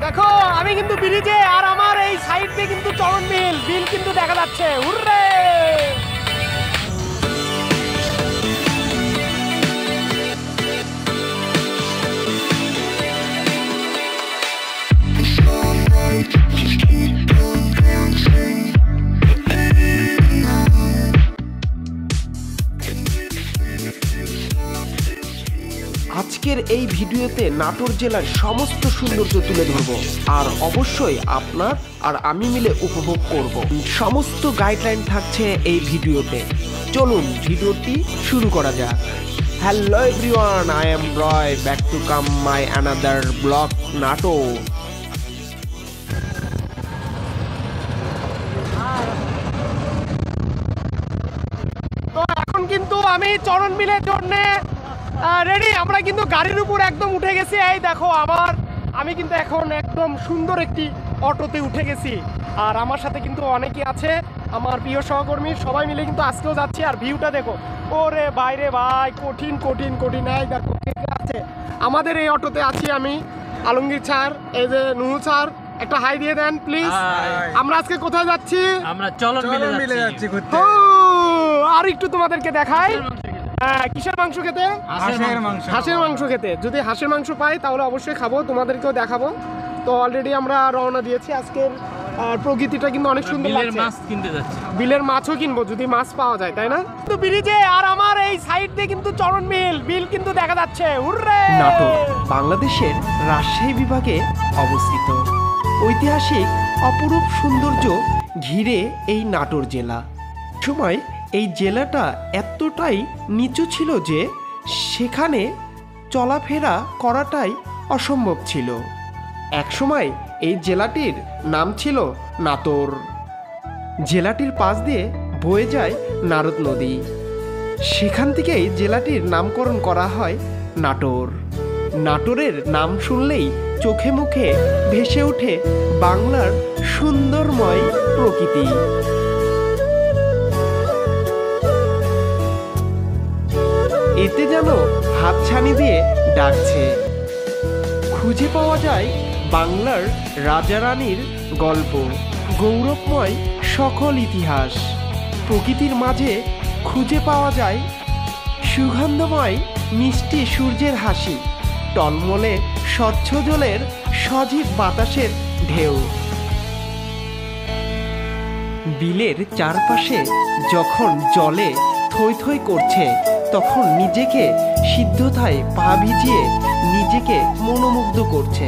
দেখো আমি কিন্তু ব্রিজে, আর আমার এই সাইড দিয়ে কিন্তু চরণ বিল কিন্তু দেখা যাচ্ছে। হুররে! আজকের এই ভিডিওতে নাটোর জেলার সমস্ত সৌন্দর্য তুলে ধরব, আর অবশ্যই আপনার আর আমি মিলে উপভোগ করব। সমস্ত গাইডলাইন থাকছে এই ভিডিওতে। চলুন ভিডিওটি শুরু করা যাক। Hello everyone, I am Roy, back to come my another blog Natore. তো এখন কিন্তু আমি চরণ মিলের জন্য রেডি। আমরা কিন্তু গাড়ির উপর একদম উঠে গেছি। এই দেখো আমি কিন্তু এখন একদম সুন্দর একটি অটোতে উঠে গেছি, আর আমার সাথে কিন্তু অনেকেই আছে, আমার প্রিয় সহকর্মী, সবাই মিলে কিন্তু আজকেও যাচ্ছি। আর ভিউটা দেখো, ওরে বাইরে ভাই, কঠিন কঠিন কঠিন। এই দেখো ঠিক আছে, আমাদের এই অটোতে আছি আমি, আলমগীর স্যার, এই যে নুহু স্যার, একটা হাই দিয়ে দেন প্লিজ। আমরা আজকে কোথায় যাচ্ছি? আমরা চরণ মিলে যাচ্ছি ঘুরতে। আর একটু তোমাদেরকে দেখাই, কিসের মাংস খেতে? হাঁসের মাংস খেতে। যদি হাঁসের মাংস পাই তাহলে অবশ্যই খাবো, তোমাদেরকেও দেখাবো। তো অলরেডি আমরা রওনা দিয়েছি। আজকের প্রকৃতিটা কিন্তু অনেক সুন্দর লাগছে। মাছ কিনতে যাচ্ছি, বিলের মাছও কিনবো যদি মাছ পাওয়া যায়, তাই না? তো ব্রিজে, আর আমার এই সাইড দিয়ে কিন্তু চরণ বিল কিন্তু দেখা যাচ্ছে। হুররে! নাটোর বাংলাদেশের রাজশাহী বিভাগে অবস্থিত। ঐতিহাসিক অপরূপ সৌন্দর্য ঘিরে এই নাটোর জেলা। সময় এই জেলাটা এতটাই নিচু ছিল যে সেখানে চলাফেরা করাটাই অসম্ভব ছিল। একসময় এই জেলাটির নাম ছিল নাটোর। জেলাটির পাশ দিয়ে বয়ে যায় নারদ নদী। সেখান থেকেই জেলাটির নামকরণ করা হয় নাটোর। নাটোরের নাম শুনলেই চোখে মুখে ভেসে ওঠে বাংলার সুন্দরময় প্রকৃতি। এতে যেন হাতছানি দিয়ে ডাকছে। খুঁজে পাওয়া যায় বাংলার রাজা রানীর গল্প, গৌরবময় সকল ইতিহাস। প্রকৃতির মাঝে খুঁজে পাওয়া যায় সুগন্ধময় মিষ্টি সূর্যের হাসি, টলমলে স্বচ্ছ জলের সজীব বাতাসের ঢেউ। বিলের চারপাশে যখন জলে থই থই করছে, তখন নিজেকে সিদ্ধতায় পা ভিজিয়ে নিজেকে মনোমুগ্ধ করছে।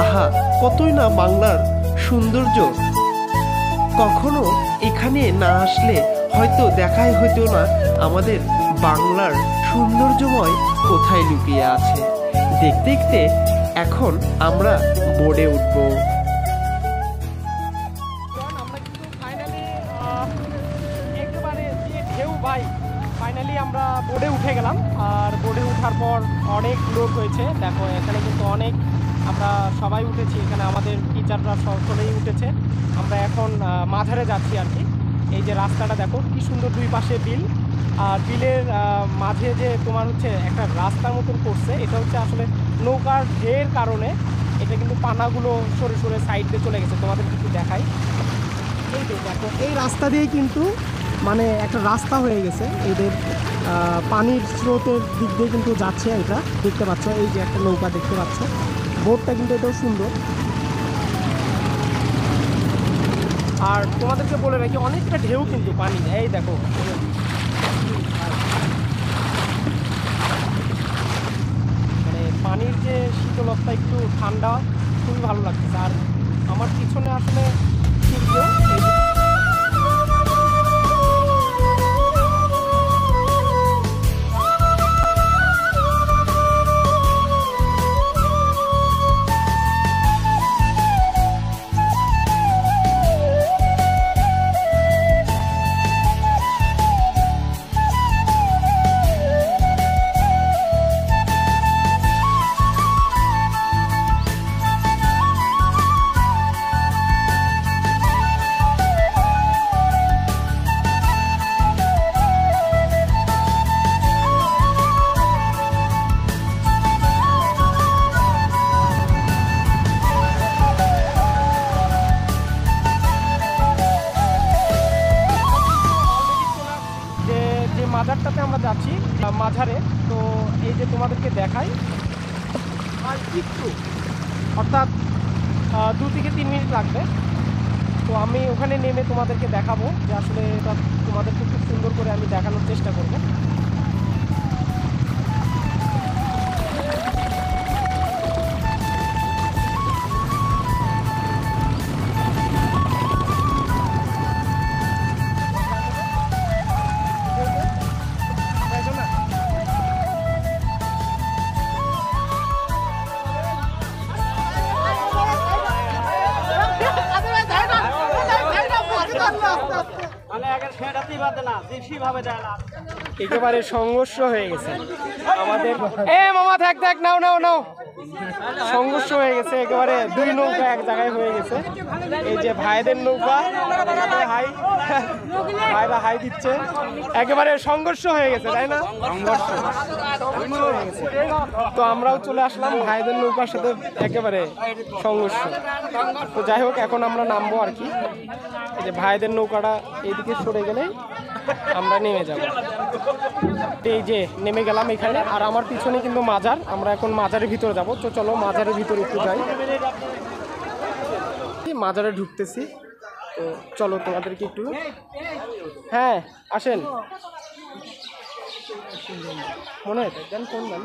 আহা, কতই না বাংলার সৌন্দর্য! কখনো এখানে না আসলে হয়তো দেখাই হইতো না আমাদের বাংলার সৌন্দর্যময় কোথায় লুকিয়ে আছে। দেখতে দেখতে এখন আমরা বোর্ডে উঠবো। ফাইনালি আমরা বোর্ডে উঠে গেলাম, আর বোর্ডে ওঠার পর অনেক লোক হয়েছে। দেখো এখানে কিন্তু অনেক, আমরা সবাই উঠেছি, এখানে আমাদের টিচাররা সকলেই উঠেছে। আমরা এখন মাঝারে যাচ্ছি আর কি। এই যে রাস্তাটা দেখো কি সুন্দর, দুই পাশে বিল, আর বিলের মাঝে যে তোমার হচ্ছে একটা রাস্তার মতন করছে, এটা হচ্ছে আসলে নৌকার ঢের কারণে এটা কিন্তু পানাগুলো সরে সরে সাইড দিয়ে চলে গেছে। তোমাদের কিছু দেখাই, এই যে দেখো এই রাস্তা দিয়েই কিন্তু মানে একটা রাস্তা হয়ে গেছে, এদের পানির স্রোতের দিক দিয়ে কিন্তু যাচ্ছে। এটা দেখতে পাচ্ছ, এই যে একটা নৌকা দেখতে পাচ্ছ, বোটটা কিন্তু এটাও সুন্দর। আর তোমাদেরকে বলে রাখি, অনেকটা ঢেউ কিন্তু পানি, এই দেখো মানে পানির যে শীতলতা, একটু ঠান্ডা, খুবই ভালো লাগছে। আর আমার পিছনে আসলে সূর্য, মাঝারে। তো এই যে তোমাদেরকে দেখাই, আর একটু অর্থাৎ 2 থেকে 3 মিনিট লাগবে। তো আমি ওখানে নেমে তোমাদেরকে দেখাবো যে আসলে এটা তোমাদেরকে খুব সুন্দর করে আমি দেখানোর চেষ্টা করব। একেবারে সংঘর্ষ হয়ে গেছে আমাদের। মামা থাক নাও নাও নাও, সংঘর্ষ হয়ে গেছে একেবারে। 2 নৌকা এক জায়গায় হয়ে গেছে। এই যে ভাইদের নৌকা, হাই ভাইরা হাই দিচ্ছে। একেবারে সংঘর্ষ হয়ে গেছে, তাই না? সংঘর্ষ হয়ে গেছে। তো আমরাও চলে আসলাম ভাইদের নৌকার সাথে, একেবারে সংঘর্ষ। তো যাই হোক, এখন আমরা নামবো আর কি। এই যে ভাইদের নৌকাটা এইদিকে সরে গেলেই আমরা নেমে যাব। এই যে নেমে গেলাম এখানে, আর আমার পিছনে কিন্তু মাজার। আমরা এখন মাজারের ভিতরে যাব। তো চলো মাজারের ভিতরে একটু যাই। মাজারে ঢুকতেছি, তো চলো তোমাদেরকে একটু, হ্যাঁ আসেন। মনে হয় দেন কোন গান?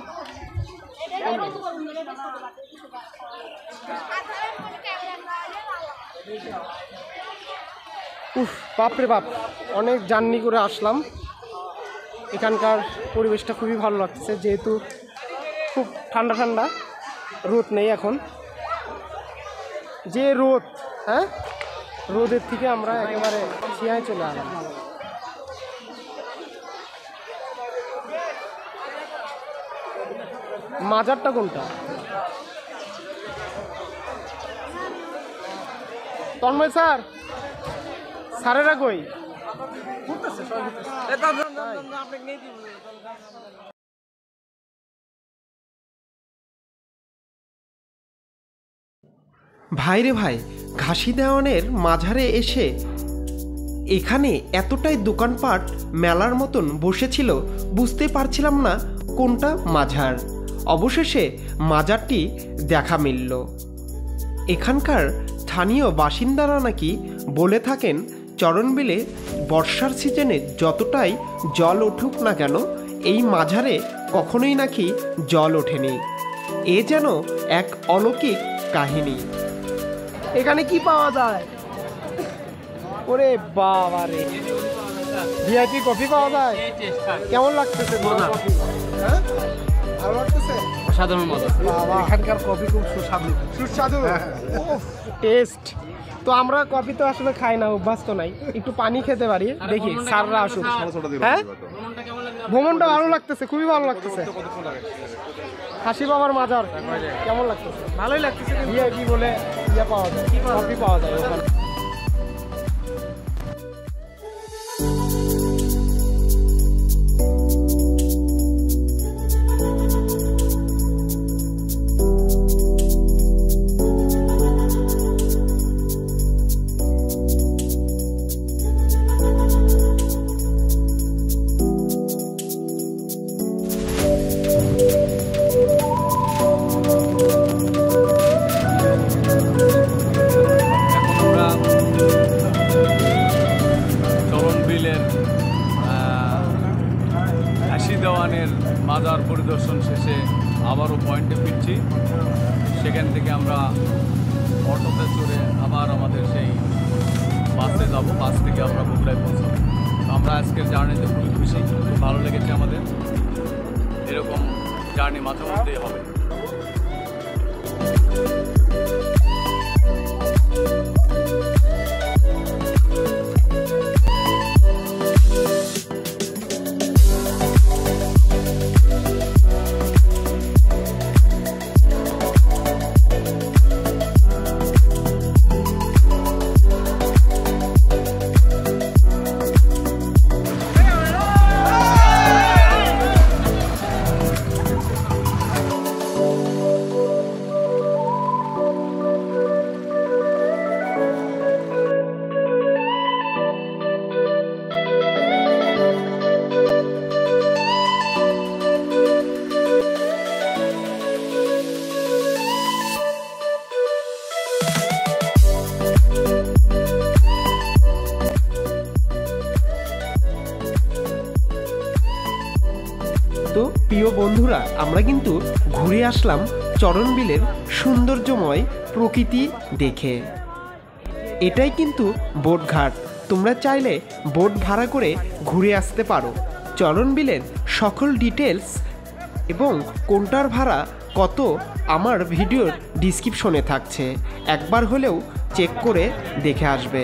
উফ, বাপরে বাপ, অনেক জার্নি করে আসলাম। এখানকার পরিবেশটা খুবই ভালো লাগছে, যেহেতু খুব ঠান্ডা ঠান্ডা, রোদ নেই এখন। যে রোদ, হ্যাঁ, রোদের থেকে আমরা একেবারে ছিয়ায় চলে আসলাম। মাজারটা কোনটা? তন্ময় স্যার, স্যারেরা কই? ভাইরে ভাই, ঘাসি দেওয়ানের মাঝারে এসে এখানে এতটাই দোকানপাট মেলার মতন বসেছিল, বুঝতে পারছিলাম না কোনটা মাঝার। অবশেষে মাজারটি দেখা মিলল। এখানকার স্থানীয় বাসিন্দারা নাকি বলে থাকেন, চরণবিলে বর্ষার সিজনে যতটাই জল উঠুক না কেন, এই মাঝারে কখনোই নাকি জল ওঠেনি। এ যেন এক অলৌকিক কাহিনী। এখানে কি পাওয়া যায়? ওরে বাবা রে, ভিআইপি কফি পাওয়া যায়। কেমন লাগতেছে? ভালো লাগতেছে, অসাধারণ মজা। এখানকার কফি খুব সুস্বাদু সুস্বাদু টেস্ট। তো আমরা কফি তো আসলে খাই না, অভ্যাস তো নাই। একটু পানি খেতে পারি, দেখি স্যাররা আসুক। হ্যাঁ, ভ্রমণটা ভালো লাগতেছে, খুবই ভালো লাগতেছে। হাসি বাবার মাজার কেমন লাগতেছে? ভালোই লাগতেছে। ভিআইপি বলে ইয়ে পাওয়া যায়, কফি পাওয়া যায় ওখানে। মাজার পরিদর্শন শেষে আবারও পয়েন্টে ফিরছি। সেখান থেকে আমরা অটোতে চড়ে আবার আমাদের সেই বাসে যাব। বাস থেকে আমরা বগুড়ায় পৌঁছাবো। আমরা আজকের জার্নিতে খুবই খুশি, খুব ভালো লেগেছে আমাদের। এরকম জার্নি মাঝে মধ্যেই হবে। প্রিয় বন্ধুরা, আমরা কিন্তু ঘুরে আসলাম চরণবিলের সৌন্দর্যময় প্রকৃতি দেখে। এটাই কিন্তু বোটঘাট। তোমরা চাইলে বোট ভাড়া করে ঘুরে আসতে পারো। চরণবিলের সকল ডিটেলস এবং কোনটার ভাড়া কত আমার ভিডিওর ডিসক্রিপশনে থাকছে, একবার হলেও চেক করে দেখে আসবে।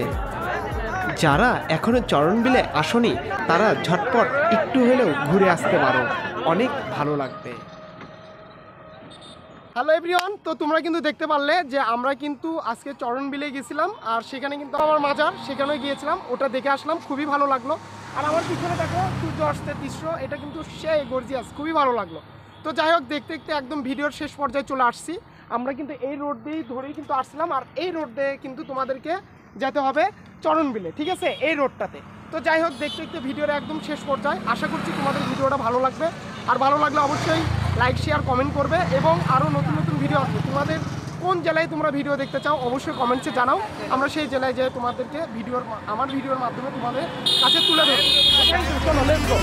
যারা এখনও চরণবিলে আসনি তারা ঝটপট একটু হলেও ঘুরে আসতে পারো, অনেক ভালো লাগবে। হ্যালো এভরিওয়ান, তো তোমরা কিন্তু দেখতে পারলে যে আমরা কিন্তু আজকে চরণবিলে গেছিলাম, আর সেখানে কিন্তু আমার মাজার সেখানে গিয়েছিলাম, ওটা দেখে আসলাম, খুবই ভালো লাগলো। আর আমার পিছনে দেখো সূর্য অস্তের দৃশ্য, এটা কিন্তু সেই গর্জিয়াস, খুবই ভালো লাগলো। তো যাই হোক, দেখতে দেখতে একদম ভিডিওর শেষ পর্যায়ে চলে আসছি। আমরা কিন্তু এই রোড দিয়েই ধরেই কিন্তু আসছিলাম, আর এই রোড দিয়ে কিন্তু তোমাদেরকে যেতে হবে চরণবিলে, ঠিক আছে, এই রোডটাতে। তো যাই হোক, দেখতে দেখতে ভিডিওর একদম শেষ পর্যায়ে, আশা করছি তোমাদের ভিডিওটা ভালো লাগবে। আর ভালো লাগলে অবশ্যই লাইক শেয়ার কমেন্ট করবে, এবং আরও নতুন নতুন ভিডিও আসবে। তোমাদের কোন জেলায় তোমরা ভিডিও দেখতে চাও অবশ্যই কমেন্টসে জানাও, আমরা সেই জেলায় যেয়ে তোমাদেরকে আমার ভিডিওর মাধ্যমে তোমাদের কাছে তুলে ধরবো। চলো লেটস গো।